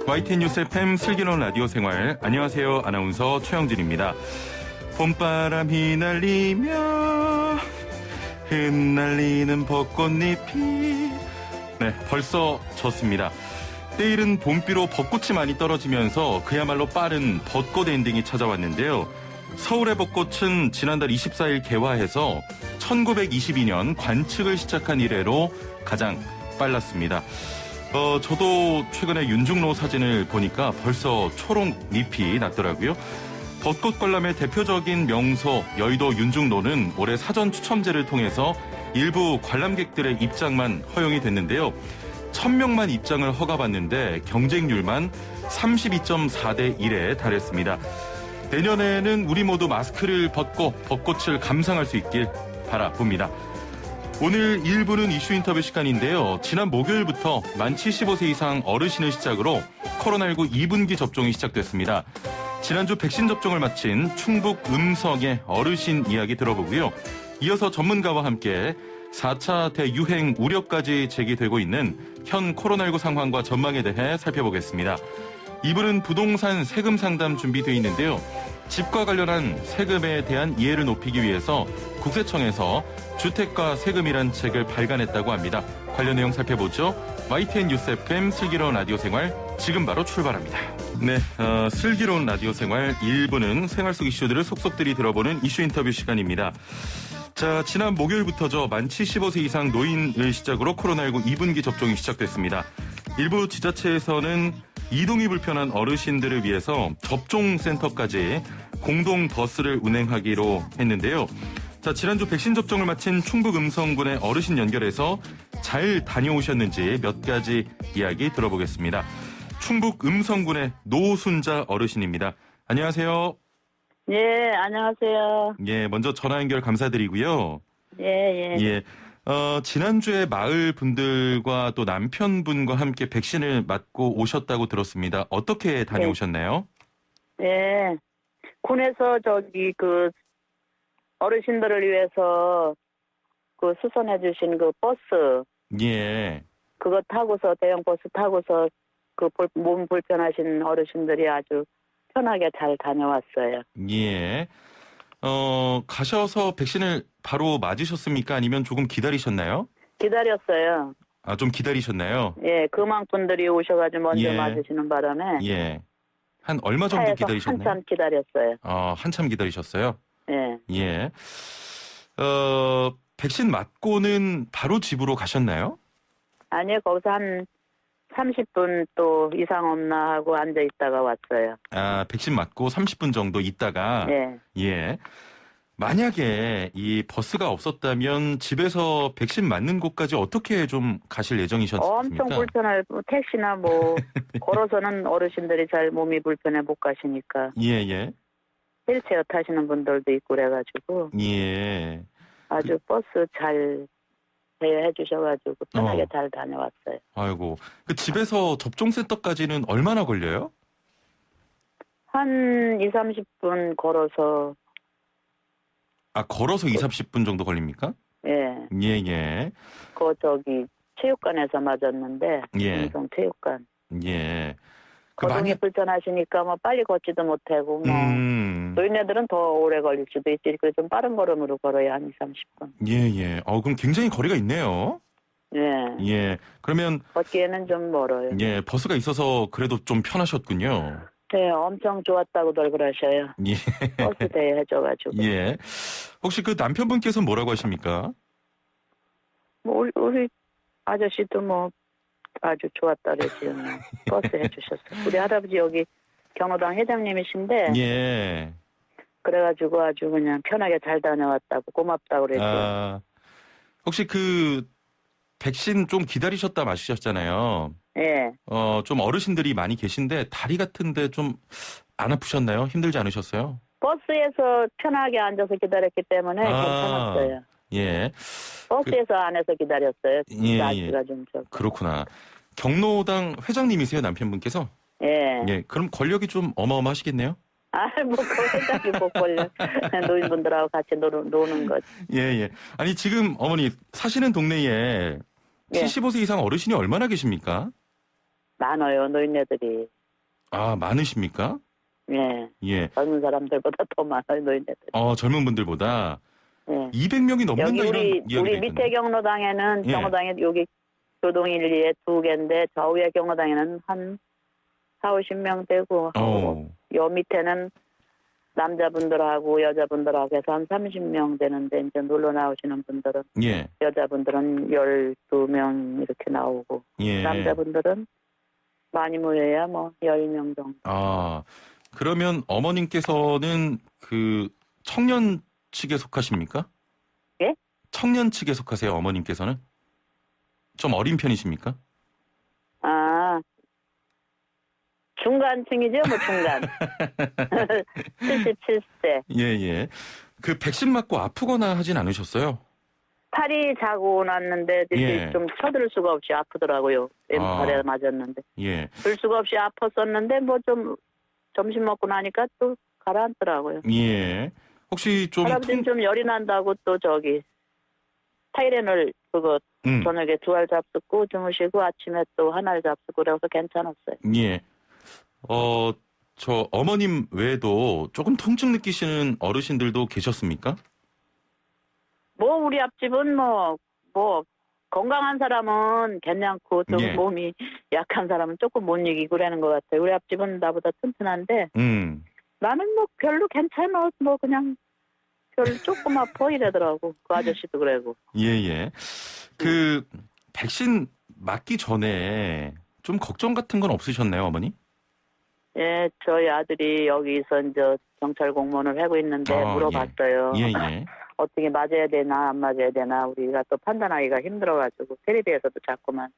YTN 뉴스 FM 슬기로운 라디오 생활. 안녕하세요. 아나운서 최영진입니다. 봄바람이 날리며 흩날리는 벚꽃잎이 벌써 졌습니다. 때이른 봄비로 벚꽃이 많이 떨어지면서 그야말로 빠른 벚꽃 엔딩이 찾아왔는데요. 서울의 벚꽃은 지난달 24일 개화해서 1922년 관측을 시작한 이래로 가장 빨랐습니다. 저도 최근에 윤중로 사진을 보니까 벌써 초록잎이 났더라고요. 벚꽃 관람의 대표적인 명소 여의도 윤중로는 올해 사전 추첨제를 통해서 일부 관람객들의 입장만 허용이 됐는데요. 1000명만 입장을 허가받는데 경쟁률만 32.4대 1에 달했습니다. 내년에는 우리 모두 마스크를 벗고 벚꽃을 감상할 수 있길 바라봅니다. 오늘 1부는 이슈 인터뷰 시간인데요. 지난 목요일부터 만 75세 이상 어르신을 시작으로 코로나19 2분기 접종이 시작됐습니다. 지난주 백신 접종을 마친 충북 음성의 어르신 이야기 들어보고요. 이어서 전문가와 함께 4차 대유행 우려까지 제기되고 있는 현 코로나19 상황과 전망에 대해 살펴보겠습니다. 2부는 부동산 세금 상담 준비되어 있는데요. 집과 관련한 세금에 대한 이해를 높이기 위해서 국세청에서 주택과 세금이란 책을 발간했다고 합니다. 관련 내용 살펴보죠. YTN 뉴스 FM 슬기로운 라디오 생활 지금 바로 출발합니다. 슬기로운 라디오 생활 1부는 생활 속 이슈들을 속속들이 들어보는 이슈 인터뷰 시간입니다. 자, 지난 목요일부터죠. 만 75세 이상 노인을 시작으로 코로나19 2분기 접종이 시작됐습니다. 일부 지자체에서는 이동이 불편한 어르신들을 위해서 접종센터까지 공동 버스를 운행하기로 했는데요. 자, 지난주 백신 접종을 마친 충북 음성군의 어르신 연결해서 잘 다녀오셨는지 몇 가지 이야기 들어보겠습니다. 충북 음성군의 노순자 어르신입니다. 안녕하세요. 예, 안녕하세요. 예, 먼저 전화 연결 감사드리고요. 예. 지난주에 마을 분들과 또 남편분과 함께 백신을 맞고 오셨다고 들었습니다. 어떻게 다녀오셨나요? 예. 군에서 어르신들을 위해서 수선해 주신 버스. 예. 그거 타고서, 대형 버스 타고서 몸 불편하신 어르신들이 아주 편하게 잘 다녀왔어요. 예. 가셔서 백신을 바로 맞으셨습니까? 아니면 조금 기다리셨나요? 기다렸어요. 아, 좀 기다리셨나요? 예, 금왕분들이 오셔가지고 먼저 맞으시는 바람에. 예. 한 얼마 정도 기다리셨나요? 한참 기다렸어요. 한참 기다리셨어요? 예. 예. 백신 맞고는 바로 집으로 가셨나요? 아니요, 거기서 한 30분 또 이상 없나 하고 앉아 있다가 왔어요. 아, 백신 맞고 30분 정도 있다가. 예. 만약에 이 버스가 없었다면 집에서 백신 맞는 곳까지 어떻게 좀 가실 예정이셨습니까? 엄청 불편할, 택시나 걸어서는 어르신들이 잘 몸이 불편해 못 가시니까. 예. 휠체어 타시는 분들도 있고 그래가지고. 예. 아주 버스 잘 대여해 주셔가지고 편하게 잘 다녀왔어요. 아이고. 집에서 접종센터까지는 얼마나 걸려요? 한 2, 30분 걸어서. 아, 걸어서 2, 30분 정도 걸립니까? 예. 예. 체육관에서 맞았는데. 예. 음성 체육관. 예. 거동이 불편하시니까 빨리 걷지도 못하고 노인네들은 더 오래 걸릴 수도 있지. 그래서 좀 빠른 걸음으로 걸어야 한 2, 30분. 예. 그럼 굉장히 거리가 있네요. 예. 그러면 걷기에는 좀 멀어요. 예, 버스가 있어서 그래도 좀 편하셨군요. 네, 엄청 좋았다고들 그러셔요. 예. 버스 대여해줘가지고. 예. 혹시 남편분께서 뭐라고 하십니까? 우리 아저씨도 아주 좋았다 그러지요. 버스 해주셨어요. 우리 할아버지 여기 경로당 회장님이신데. 예. 그래가지고 아주 그냥 편하게 잘 다녀왔다고 고맙다고 그랬죠. 혹시 백신 좀 기다리셨다 마시셨잖아요. 예. 좀 어르신들이 많이 계신데 다리 같은데 좀 안 아프셨나요? 힘들지 않으셨어요? 버스에서 편하게 앉아서 기다렸기 때문에 괜찮았어요. 예. 버스에서 안에서 기다렸어요. 예. 날씨가 좀 그렇구나. 경로당 회장님이세요, 남편분께서? 예. 그럼 권력이 좀 어마어마하시겠네요? 그 회장이 못 걸려. 노인분들하고 같이 노는 거지. 예. 아니, 지금 어머니 사시는 동네에 75세 이상 어르신이 얼마나 계십니까? 많아요, 노인네들이. 아, 많으십니까? 예. 예. 젊은 사람들보다 더 많아요, 노인네들. 젊은 분들보다 예. 200명이 넘는다 여기 이런 이야기가 우리 밑에 있던데. 경로당에는 예. 경로당에 여기 교동 1, 2에 2개인데 좌우에 경로당에는 한 4, 50명 되고 요 밑에는 남자분들하고 여자분들하고 해서 한 30명 되는데 이제 놀러 나오시는 분들은 예. 여자분들은 12명 이렇게 나오고 예. 남자분들은 많이 모여야 뭐 10명 정도. 아, 그러면 어머님께서는 그 청년 측에 속하십니까? 예? 청년 측에 속하세요, 어머님께서는? 좀 어린 편이십니까? 아, 중간층이죠, 뭐 중간. 77세. 예, 예. 그 백신 맞고 아프거나 하진 않으셨어요? 팔이 자고 났는데 이렇게 예. 좀 쳐들 수가 없이 아프더라고요. 왼팔에 맞았는데. 예. 들 수가 없이 아팠었는데 뭐 좀 점심 먹고 나니까 또 가라앉더라고요. 예. 혹시 좀 할아버지는 좀 열이 난다고 또 저기 타이레놀 그거 저녁에 2알 잡수고 주무시고 아침에 또 1알 잡수고 그래서 괜찮았어요. 예. 저 어머님 외에도 조금 통증 느끼시는 어르신들도 계셨습니까? 뭐 우리 앞집은 뭐 건강한 사람은 괜찮고 좀 예. 몸이 약한 사람은 조금 못 이기고 그러는 것 같아요. 우리 앞집은 나보다 튼튼한데 나는 뭐 별로 괜찮아. 뭐 그냥 별로 조금 아파 이러더라고. 그 아저씨도 그러고. 예. 그 백신 맞기 전에 좀 걱정 같은 건 없으셨나요, 어머니? 예, 저희 아들이 여기서 이제 경찰 공무원을 하고 있는데 물어봤어요. 예. 어떻게 맞아야 되나 안 맞아야 되나 우리가 또 판단하기가 힘들어가지고 텔레비에서도 자꾸만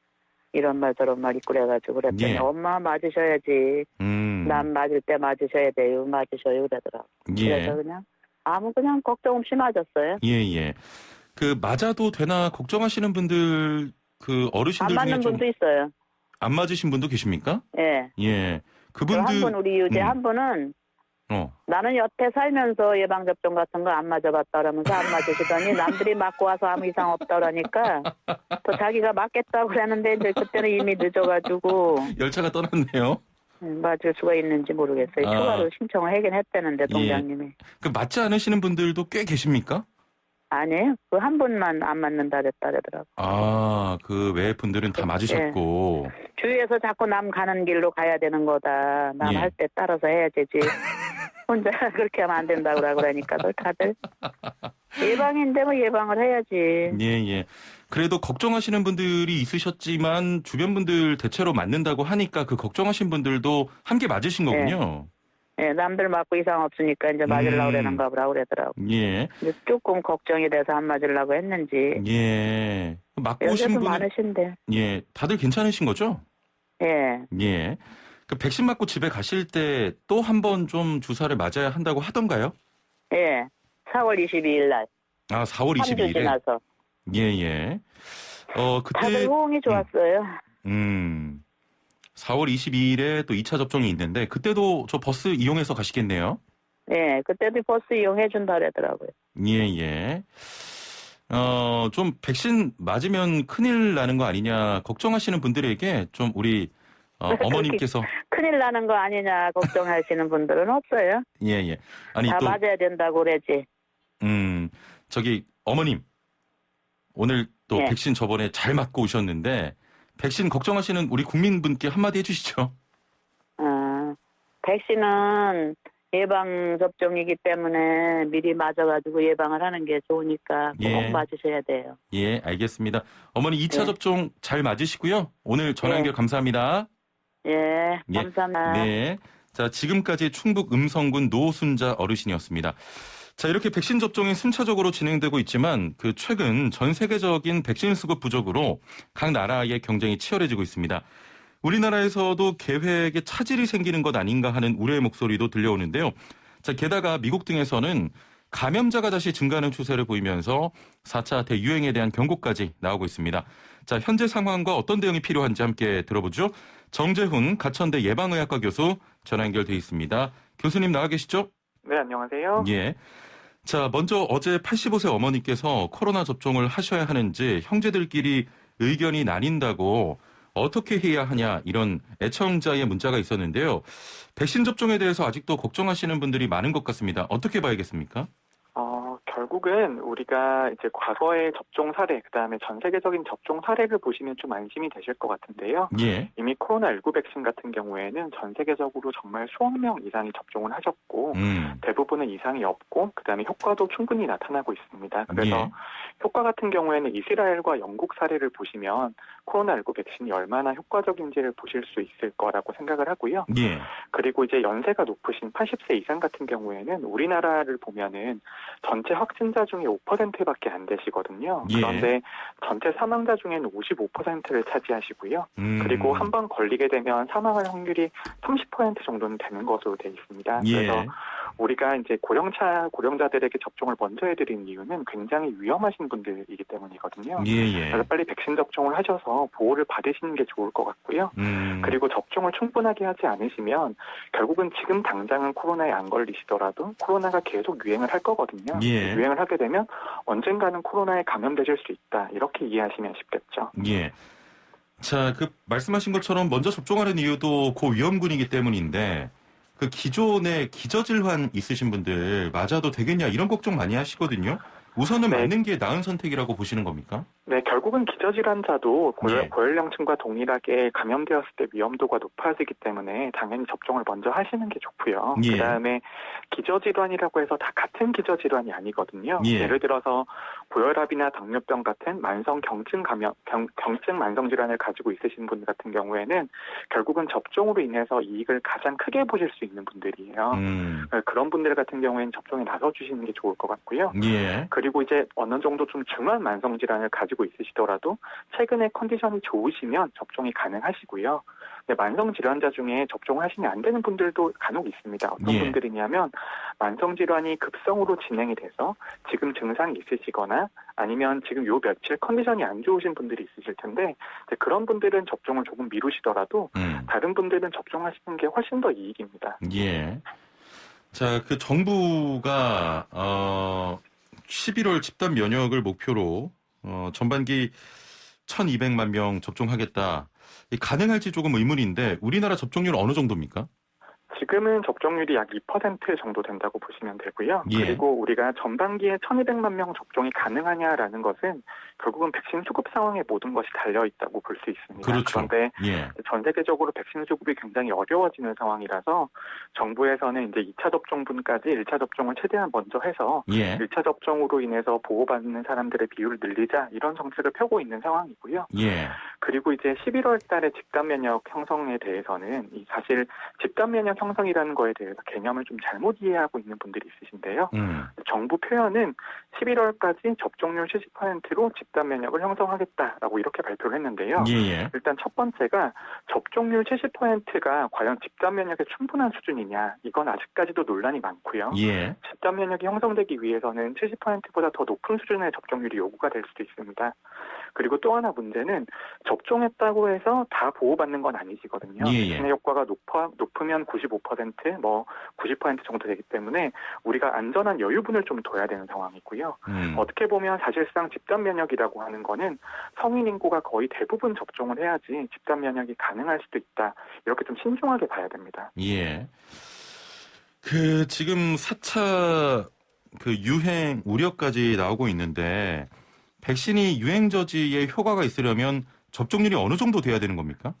이런 말 저런 말 있고 그래가지고 그랬더니 예. 엄마 맞으셔야지. 난 맞을 때 맞으셔야 돼요. 맞으셔요 그러더라고. 예. 그래서 그냥 걱정 없이 맞았어요. 예. 그 맞아도 되나 걱정하시는 분들 그 어르신들 안 중에 맞는 좀 분도 있어요. 안 맞으신 분도 계십니까? 예. 예. 그분들 한 분 우리 유재 한 분은 나는 여태 살면서 예방접종 같은 거 안 맞아봤다 그러면서 안 맞으시더니 남들이 맞고 와서 아무 이상 없다 그러니까 또 자기가 맞겠다고 그랬는데 이제 그때는 이미 늦어가지고 열차가 떠났네요. 맞을 수가 있는지 모르겠어요. 추가로 신청을 하긴 했다는데 동장님이. 그 맞지 않으시는 분들도 꽤 계십니까? 아니에요. 그 한 분만 안 맞는다 그랬더라고. 아, 그 외 분들은 다 맞으셨고. 주위에서 자꾸 남 가는 길로 가야 되는 거다. 남 할 때 따라서 해야 되지. 혼자 그렇게 하면 안 된다고 그러니까 다들 예방인데 뭐 예방을 해야지. 예. 그래도 걱정하시는 분들이 있으셨지만 주변 분들 대체로 맞는다고 하니까 그 걱정하신 분들도 함께 맞으신 거군요. 예, 남들 맞고 이상 없으니까 이제 맞으려고 그러는가 보라 그러더라고. 예. 조금 걱정이 돼서 안 맞으려고 했는지. 예. 맞고 오신 분 많으신데. 예, 다들 괜찮으신 거죠? 예. 그 백신 맞고 집에 가실 때 또 한 번 좀 주사를 맞아야 한다고 하던가요? 예. 4월 22일 날. 아, 4월 3주 22일에. 지나서. 예. 그때 다들 호응이 좋았어요. 4월 22일에 또 2차 접종이 있는데 그때도 저 버스 이용해서 가시겠네요. 예, 그때도 버스 이용해 준다 그러더라고요. 예. 좀 백신 맞으면 큰일 나는 거 아니냐 걱정하시는 분들에게 좀 우리 어머님께서 큰일 나는 거 아니냐 걱정하시는 분들은 없어요. 예. 아니 다 또 맞아야 된다고 그러지. 저기 어머님 오늘 또 예. 백신 저번에 잘 맞고 오셨는데 백신 걱정하시는 우리 국민분께 한마디 해주시죠. 백신은 예방접종이기 때문에 미리 맞아가지고 예방을 하는 게 좋으니까 꼭 맞으셔야 돼요. 예, 알겠습니다. 어머니 2차 접종 잘 맞으시고요. 오늘 전화 연결 감사합니다. 예, 감사합니다. 네. 자, 지금까지 충북 음성군 노순자 어르신이었습니다. 자, 이렇게 백신 접종이 순차적으로 진행되고 있지만 그 최근 전 세계적인 백신 수급 부족으로 각 나라의 경쟁이 치열해지고 있습니다. 우리나라에서도 계획에 차질이 생기는 것 아닌가 하는 우려의 목소리도 들려오는데요. 자, 게다가 미국 등에서는 감염자가 다시 증가하는 추세를 보이면서 4차 대유행에 대한 경고까지 나오고 있습니다. 자, 현재 상황과 어떤 대응이 필요한지 함께 들어보죠. 정재훈 가천대 예방의학과 교수 전화 연결돼 있습니다. 교수님 나와 계시죠? 네, 안녕하세요. 예. 자, 먼저 어제 85세 어머니께서 코로나 접종을 하셔야 하는지 형제들끼리 의견이 나뉜다고 어떻게 해야 하냐 이런 애청자의 문자가 있었는데요. 백신 접종에 대해서 아직도 걱정하시는 분들이 많은 것 같습니다. 어떻게 봐야겠습니까? 결국은 우리가 이제 과거의 접종 사례, 그다음에 전 세계적인 접종 사례를 보시면 좀 안심이 되실 것 같은데요. 예. 이미 코로나19 백신 같은 경우에는 전 세계적으로 정말 수억 명 이상이 접종을 하셨고 대부분은 이상이 없고 그다음에 효과도 충분히 나타나고 있습니다. 그래서 예. 효과 같은 경우에는 이스라엘과 영국 사례를 보시면 코로나19 백신이 얼마나 효과적인지를 보실 수 있을 거라고 생각을 하고요. 예. 그리고 이제 연세가 높으신 80세 이상 같은 경우에는 우리나라를 보면은 전체 확진자 중에 5%밖에 안 되시거든요. 예. 그런데 전체 사망자 중에는 55%를 차지하시고요. 그리고 한 번 걸리게 되면 사망할 확률이 30% 정도는 되는 것으로 되어 있습니다. 예. 그래서 우리가 이제 고령자들에게 접종을 먼저 해드린 이유는 굉장히 위험하신 분들이기 때문이거든요. 예. 그래서 빨리 백신 접종을 하셔서 보호를 받으시는 게 좋을 것 같고요. 그리고 접종을 충분하게 하지 않으시면 결국은 지금 당장은 코로나에 안 걸리시더라도 코로나가 계속 유행을 할 거거든요. 예. 유행을 하게 되면 언젠가는 코로나에 감염되실 수 있다. 이렇게 이해하시면 쉽겠죠. 예. 자, 말씀하신 것처럼 먼저 접종하는 이유도 고위험군이기 때문인데 그 기존에 기저질환 있으신 분들 맞아도 되겠냐 이런 걱정 많이 하시거든요. 우선은 맞는 게 나은 선택이라고 보시는 겁니까? 네, 결국은 기저질환자도 고연령층과 동일하게 감염되었을 때 위험도가 높아지기 때문에 당연히 접종을 먼저 하시는 게 좋고요. 예. 그다음에 기저질환이라고 해서 다 같은 기저질환이 아니거든요. 예. 예를 들어서 고혈압이나 당뇨병 같은 만성 경증 만성 질환을 가지고 있으신 분 같은 경우에는 결국은 접종으로 인해서 이익을 가장 크게 보실 수 있는 분들이에요. 그런 분들 같은 경우에는 접종에 나서 주시는 게 좋을 것 같고요. 예. 그리고 이제 어느 정도 좀 중한 만성 질환을 가지고 있으시더라도 최근에 컨디션이 좋으시면 접종이 가능하시고요. 근데 만성 질환자 중에 접종을 하시면 안 되는 분들도 간혹 있습니다. 어떤 분들이냐면 만성 질환이 급성으로 진행이 돼서 지금 증상이 있으시거나 아니면 지금 요 며칠 컨디션이 안 좋으신 분들이 있으실 텐데 그런 분들은 접종을 조금 미루시더라도 다른 분들은 접종하시는 게 훨씬 더 이익입니다. 예. 자, 정부가 11월 집단 면역을 목표로 전반기 1,200만 명 접종하겠다. 가능할지 조금 의문인데 우리나라 접종률 어느 정도입니까? 지금은 접종률이 약 2% 정도 된다고 보시면 되고요. 예. 그리고 우리가 전반기에 1,200만 명 접종이 가능하냐라는 것은 결국은 백신 수급 상황에 모든 것이 달려있다고 볼 수 있습니다. 그렇죠. 그런데 예. 전 세계적으로 백신 수급이 굉장히 어려워지는 상황이라서 정부에서는 이제 2차 접종분까지 1차 접종을 최대한 먼저 해서 1차 접종으로 인해서 보호받는 사람들의 비율을 늘리자 이런 정책을 펴고 있는 상황이고요. 예. 그리고 이제 11월 달에 집단 면역 형성에 대해서는 사실 집단 면역 형성이라는 거에 대해서 개념을 좀 잘못 이해하고 있는 분들이 있으신데요. 정부 표현은 11월까지 접종률 70%로 집단 면역을 형성하겠다라고 이렇게 발표를 했는데요. 예. 일단 첫 번째가 접종률 70%가 과연 집단 면역의 충분한 수준이냐 이건 아직까지도 논란이 많고요. 예. 집단 면역이 형성되기 위해서는 70%보다 더 높은 수준의 접종률이 요구가 될 수도 있습니다. 그리고 또 하나 문제는 접종했다고 해서 다 보호받는 건 아니시거든요. 백신의 효과가 높으면 95%, 90% 정도 되기 때문에 우리가 안전한 여유분을 좀 둬야 되는 상황이고요. 어떻게 보면 사실상 집단 면역이라고 하는 거는 성인 인구가 거의 대부분 접종을 해야지 집단 면역이 가능할 수도 있다. 이렇게 좀 신중하게 봐야 됩니다. 예. 지금 4차 유행 우려까지 나오고 있는데 백신이 유행 저지에 효과가 있으려면 접종률이 어느 정도 돼야 되는 겁니까?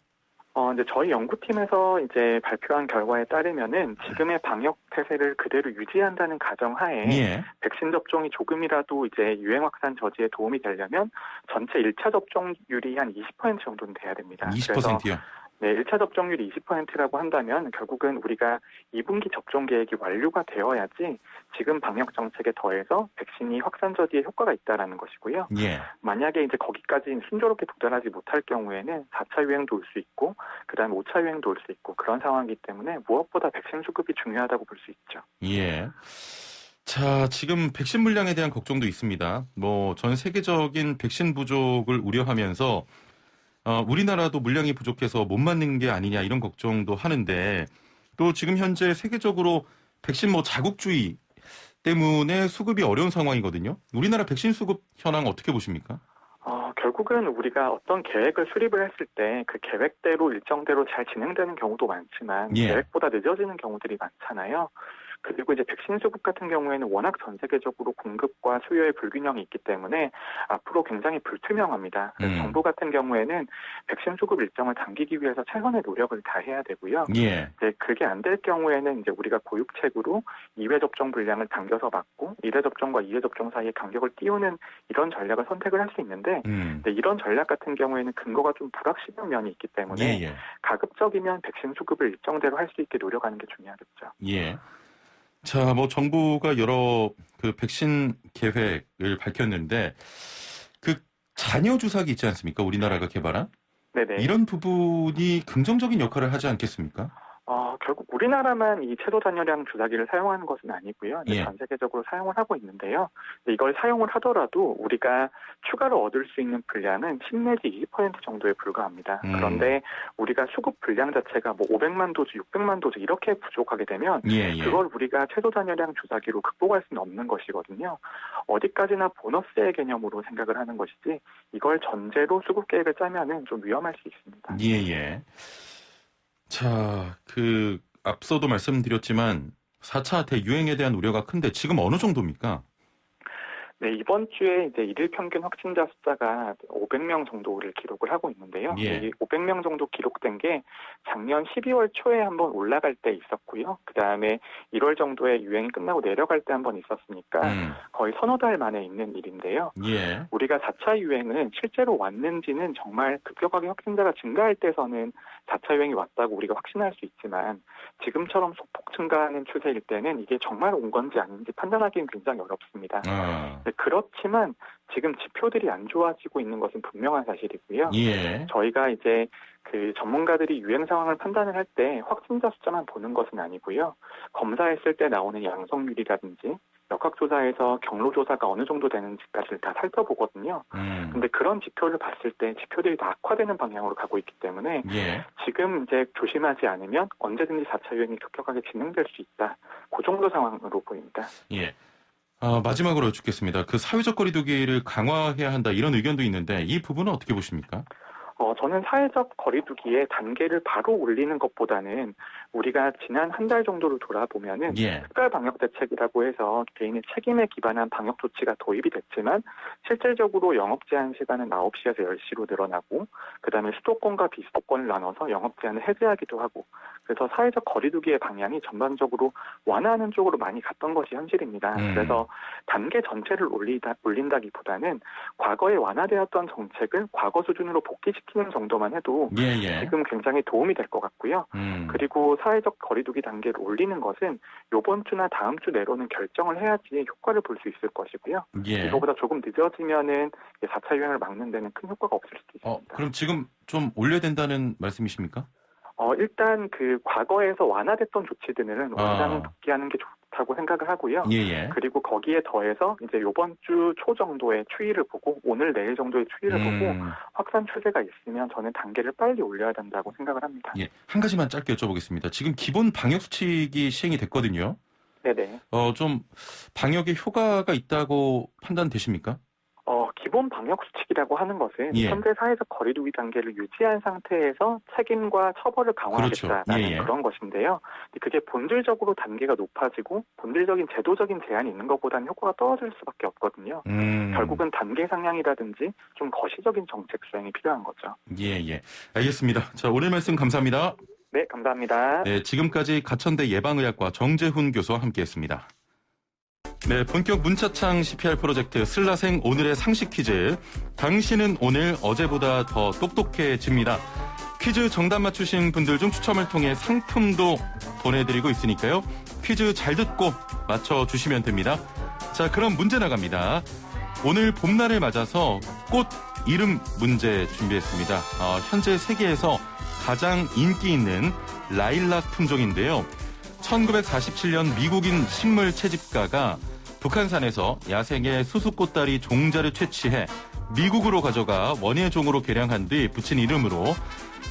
이제 저희 연구팀에서 이제 발표한 결과에 따르면은 지금의 방역 태세를 그대로 유지한다는 가정하에 백신 접종이 조금이라도 이제 유행 확산 저지에 도움이 되려면 전체 1차 접종률이 한 20% 정도는 돼야 됩니다. 20%요? 네, 1차 접종률이 20%라고 한다면 결국은 우리가 2분기 접종 계획이 완료가 되어야지 지금 방역 정책에 더해서 백신이 확산 저지에 효과가 있다라는 것이고요. 만약에 이제 거기까지 순조롭게 도달하지 못할 경우에는 4차 유행도 올 수 있고 그다음에 5차 유행도 올 수 있고 그런 상황이기 때문에 무엇보다 백신 수급이 중요하다고 볼 수 있죠. 예. 자, 지금 백신 물량에 대한 걱정도 있습니다. 전 세계적인 백신 부족을 우려하면서 우리나라도 물량이 부족해서 못 맞는 게 아니냐 이런 걱정도 하는데 또 지금 현재 세계적으로 백신 자국주의 때문에 수급이 어려운 상황이거든요. 우리나라 백신 수급 현황 어떻게 보십니까? 결국은 우리가 어떤 계획을 수립을 했을 때 그 계획대로 일정대로 잘 진행되는 경우도 많지만 계획보다 늦어지는 경우들이 많잖아요. 그리고 이제 백신 수급 같은 경우에는 워낙 전 세계적으로 공급과 수요의 불균형이 있기 때문에 앞으로 굉장히 불투명합니다. 그래서 정부 같은 경우에는 백신 수급 일정을 당기기 위해서 최선의 노력을 다해야 되고요. 이제 그게 안 될 경우에는 이제 우리가 고육책으로 2회 접종 분량을 당겨서 막고 1회 접종과 2회 접종 사이에 간격을 띄우는 이런 전략을 선택을 할 수 있는데 이런 전략 같은 경우에는 근거가 좀 불확실한 면이 있기 때문에 가급적이면 백신 수급을 일정대로 할 수 있게 노력하는 게 중요하겠죠. 자, 뭐 정부가 여러 그 백신 계획을 밝혔는데 그 잔여 주사기 있지 않습니까? 우리나라가 개발한? 네네. 이런 부분이 긍정적인 역할을 하지 않겠습니까? 결국 우리나라만 이 최소 잔여량 주사기를 사용하는 것은 아니고요. 전 세계적으로 사용을 하고 있는데요. 이걸 사용을 하더라도 우리가 추가로 얻을 수 있는 분량은 10 내지 20% 정도에 불과합니다. 그런데 우리가 수급 분량 자체가 뭐 500만 도즈, 600만 도즈 이렇게 부족하게 되면 그걸 우리가 최소 잔여량 주사기로 극복할 수는 없는 것이거든요. 어디까지나 보너스의 개념으로 생각을 하는 것이지 이걸 전제로 수급 계획을 짜면은 좀 위험할 수 있습니다. 자, 앞서도 말씀드렸지만 4차 대유행에 대한 우려가 큰데 지금 어느 정도입니까? 네, 이번 주에 이제 일일 평균 확진자 숫자가 500명 정도를 기록을 하고 있는데요. 이 500명 정도 기록된 게 작년 12월 초에 한번 올라갈 때 있었고요. 그 다음에 1월 정도에 유행이 끝나고 내려갈 때 한번 있었으니까 거의 서너 달 만에 있는 일인데요. 우리가 4차 유행은 실제로 왔는지는 정말 급격하게 확진자가 증가할 때서는 4차 유행이 왔다고 우리가 확신할 수 있지만 지금처럼 소폭 증가하는 추세일 때는 이게 정말 온 건지 아닌지 판단하기는 굉장히 어렵습니다. 그렇지만 지금 지표들이 안 좋아지고 있는 것은 분명한 사실이고요. 저희가 이제 그 전문가들이 유행 상황을 판단을 할 때 확진자 숫자만 보는 것은 아니고요. 검사했을 때 나오는 양성률이라든지 역학조사에서 경로조사가 어느 정도 되는지까지를 다 살펴보거든요. 근데 그런 지표를 봤을 때 지표들이 다 악화되는 방향으로 가고 있기 때문에 지금 이제 조심하지 않으면 언제든지 4차 유행이 급격하게 진행될 수 있다. 그 정도 상황으로 보입니다. 마지막으로 여쭙겠습니다. 그 사회적 거리두기를 강화해야 한다 이런 의견도 있는데 이 부분은 어떻게 보십니까? 저는 사회적 거리두기의 단계를 바로 올리는 것보다는 우리가 지난 한 달 정도를 돌아보면은 특별 방역 대책이라고 해서 개인의 책임에 기반한 방역 조치가 도입이 됐지만 실질적으로 영업 제한 시간은 9시에서 10시로 늘어나고 그다음에 수도권과 비수도권을 나눠서 영업 제한을 해제하기도 하고 그래서 사회적 거리두기의 방향이 전반적으로 완화하는 쪽으로 많이 갔던 것이 현실입니다. 그래서 단계 전체를 올린다기보다는 과거에 완화되었던 정책을 과거 수준으로 복귀시키는 정도만 해도 지금 굉장히 도움이 될 것 같고요. 그리고 사회적 거리두기 단계를 올리는 것은 이번 주나 다음 주 내로는 결정을 해야지 효과를 볼 수 있을 것이고요. 이거보다 조금 늦어지면은 4차 유행을 막는 데는 큰 효과가 없을 수도 있습니다. 그럼 지금 좀 올려야 된다는 말씀이십니까? 일단 그 과거에서 완화됐던 조치들은 원상은 복귀하는 게 좋다고 생각을 하고요. 그리고 거기에 더해서 이제 이번 주 초 정도의 추이를 보고 오늘 내일 정도의 추이를 보고 확산 추세가 있으면 저는 단계를 빨리 올려야 된다고 생각을 합니다. 한 가지만 짧게 여쭤보겠습니다. 지금 기본 방역 수칙이 시행이 됐거든요. 네네. 좀 방역에 효과가 있다고 판단되십니까? 기본 방역 수칙이라고 하는 것은 현재 사회적 거리두기 단계를 유지한 상태에서 책임과 처벌을 강화하겠다라는 그런 것인데요. 그게 본질적으로 단계가 높아지고 본질적인 제도적인 제한이 있는 것보다는 효과가 떨어질 수밖에 없거든요. 결국은 단계 상향이라든지 좀 거시적인 정책 수행이 필요한 거죠. 알겠습니다. 자, 오늘 말씀 감사합니다. 네, 감사합니다. 네, 지금까지 가천대 예방의학과 정재훈 교수와 함께했습니다. 네, 본격 문자창 CPR 프로젝트 슬라생 오늘의 상식 퀴즈. 당신은 오늘 어제보다 더 똑똑해집니다. 퀴즈 정답 맞추신 분들 중 추첨을 통해 상품도 보내드리고 있으니까요. 퀴즈 잘 듣고 맞춰주시면 됩니다. 자, 그럼 문제 나갑니다. 오늘 봄날을 맞아서 꽃 이름 문제 준비했습니다. 현재 세계에서 가장 인기 있는 라일락 품종인데요. 1947년 미국인 식물 채집가가 북한산에서 야생의 수수꽃다리 종자를 채취해 미국으로 가져가 원예종으로 개량한 뒤 붙인 이름으로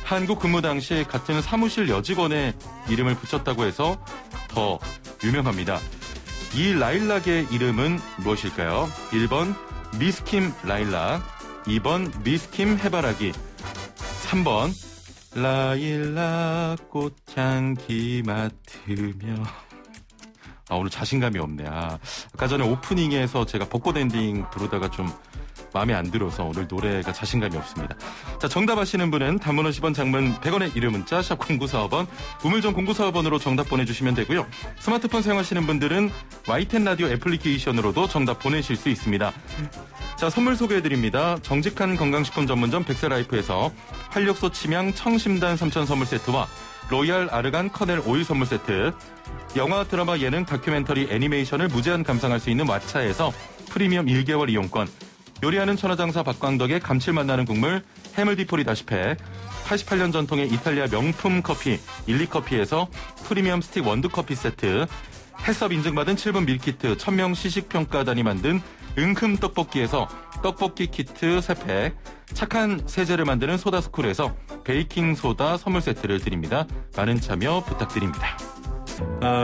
한국 근무 당시 같은 사무실 여직원의 이름을 붙였다고 해서 더 유명합니다. 이 라일락의 이름은 무엇일까요? 1번 미스킴 라일락, 2번 미스킴 해바라기, 3번 라일락 꽃향기 맡으며. 오늘 자신감이 없네. 아까 전에 오프닝에서 제가 벚꽃 엔딩 부르다가 좀 마음에 안 들어서 오늘 노래가 자신감이 없습니다. 자, 정답 아시는 분은 단문 50원, 장문 100원의 유료 문자 샵 0945번, 우물정 0945번으로 정답 보내주시면 되고요. 스마트폰 사용하시는 분들은 YTN 라디오 애플리케이션으로도 정답 보내실 수 있습니다. 자, 선물 소개해드립니다. 정직한 건강식품 전문점 백세라이프에서 활력소 침향 청심단 3천 선물 세트와 로얄 아르간 커넬 오일 선물 세트, 영화, 드라마, 예능, 다큐멘터리, 애니메이션을 무제한 감상할 수 있는 왓챠에서 프리미엄 1개월 이용권, 요리하는 천하장사 박광덕의 감칠맛 나는 국물 해물디포리 다시팩, 88년 전통의 이탈리아 명품 커피 일리커피에서 프리미엄 스틱 원두커피 세트, 해썹 인증받은 7분 밀키트 1000명 시식평가단이 만든 은큼 떡볶이에서 떡볶이 키트 3팩, 착한 세제를 만드는 소다스쿨에서 베이킹소다 선물 세트를 드립니다. 많은 참여 부탁드립니다.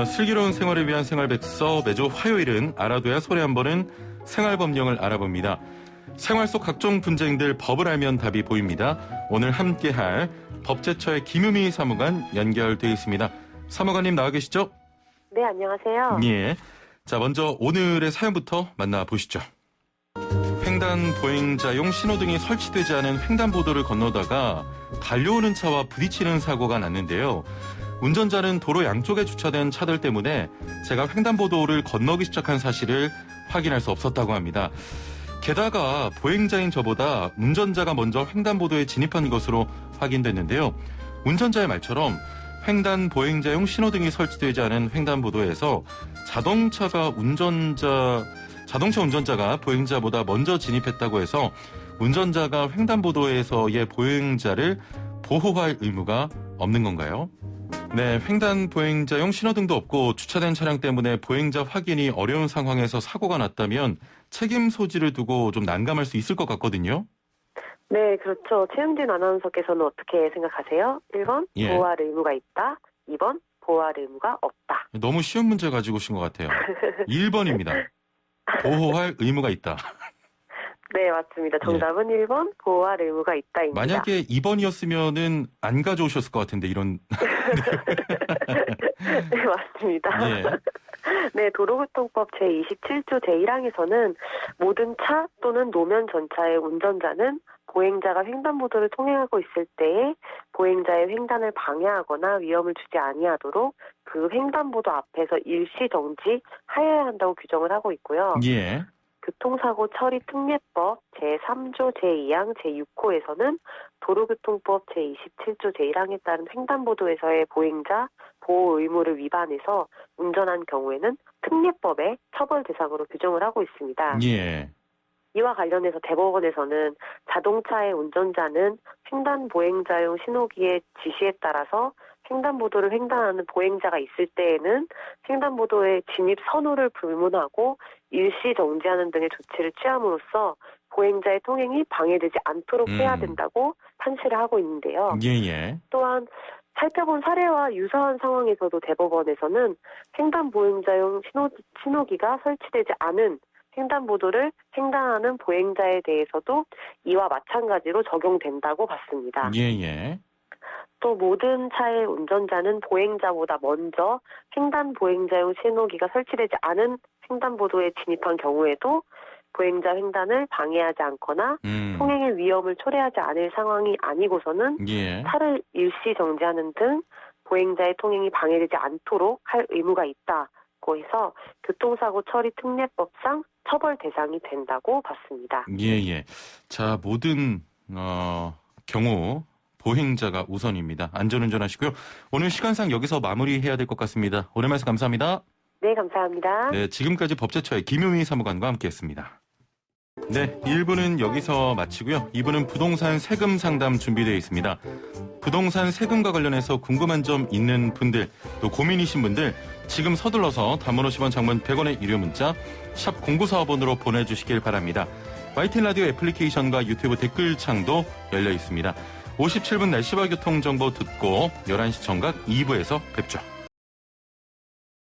슬기로운 생활을 위한 생활백서, 매주 화요일은 알아둬야 손에 한 번은 생활법령을 알아봅니다. 생활 속 각종 분쟁들 법을 알면 답이 보입니다. 오늘 함께할 법제처의 김유미 사무관 연결되어 있습니다. 사무관님 나와 계시죠? 네, 안녕하세요. 예. 자, 먼저 오늘의 사연부터 만나보시죠. 횡단 보행자용 신호등이 설치되지 않은 횡단보도를 건너다가 달려오는 차와 부딪히는 사고가 났는데요. 운전자는 도로 양쪽에 주차된 차들 때문에 제가 횡단보도를 건너기 시작한 사실을 확인할 수 없었다고 합니다. 게다가 보행자인 저보다 운전자가 먼저 횡단보도에 진입한 것으로 확인됐는데요. 운전자의 말처럼 횡단 보행자용 신호등이 설치되지 않은 횡단보도에서 자동차 운전자가 보행자보다 먼저 진입했다고 해서 운전자가 횡단보도에서의 보행자를 보호할 의무가 없는 건가요? 네, 횡단 보행자용 신호등도 없고 주차된 차량 때문에 보행자 확인이 어려운 상황에서 사고가 났다면 책임 소지를 두고 좀 난감할 수 있을 것 같거든요. 네, 그렇죠. 최영진 아나운서께서는 어떻게 생각하세요? 1번, 예. 보호할 의무가 있다. 2번, 보호할 의무가 없다. 너무 쉬운 문제 가지고 오신 것 같아요. 1번입니다. 보호할 의무가 있다. 네, 맞습니다. 정답은 1번, 보호할 의무가 있다입니다. 만약에 2번이었으면은 안 가져오셨을 것 같은데, 이런. 네, 맞습니다. 예. 네, 도로교통법 제27조 제1항에서는 모든 차 또는 노면 전차의 운전자는 보행자가 횡단보도를 통행하고 있을 때에 보행자의 횡단을 방해하거나 위험을 주지 아니하도록 그 횡단보도 앞에서 일시 정지하여야 한다고 규정을 하고 있고요. 예. 교통사고 처리 특례법 제3조 제2항 제6호에서는 도로교통법 제27조 제1항에 따른 횡단보도에서의 보행자 보호 의무를 위반해서 운전한 경우에는 특례법의 처벌 대상으로 규정을 하고 있습니다. 예. 이와 관련해서 대법원에서는 자동차의 운전자는 횡단 보행자용 신호기의 지시에 따라서 횡단보도를 횡단하는 보행자가 있을 때에는 횡단보도의 진입 선호를 불문하고 일시 정지하는 등의 조치를 취함으로써 보행자의 통행이 방해되지 않도록 해야 된다고 판시를 하고 있는데요. 예. 또한 살펴본 사례와 유사한 상황에서도 대법원에서는 횡단 보행자용 신호기가 설치되지 않은 횡단보도를 횡단하는 보행자에 대해서도 이와 마찬가지로 적용된다고 봤습니다. 예. 또 모든 차의 운전자는 보행자보다 먼저 횡단 보행자용 신호기가 설치되지 않은 횡단보도에 진입한 경우에도 보행자 횡단을 방해하지 않거나 통행의 위험을 초래하지 않을 상황이 아니고서는 차를 일시 정지하는 등 보행자의 통행이 방해되지 않도록 할 의무가 있다고 해서 교통사고 처리 특례법상 처벌 대상이 된다고 봤습니다. 예. 자, 모든 경우 보행자가 우선입니다. 안전운전 하시고요. 오늘 시간상 여기서 마무리해야 될 것 같습니다. 오늘 말씀 감사합니다. 네, 감사합니다. 네, 지금까지 법제처의 김유미 사무관과 함께했습니다. 네, 1부는 여기서 마치고요. 2부는 부동산 세금 상담 준비되어 있습니다. 부동산 세금과 관련해서 궁금한 점 있는 분들, 또 고민이신 분들 지금 서둘러서 단문 50원, 장문 100원의 유료 문자 샵 0945번으로 보내주시길 바랍니다. YTN 라디오 애플리케이션과 유튜브 댓글창도 열려 있습니다. 57분 날씨와 교통정보 듣고 11시 정각 2부에서 뵙죠.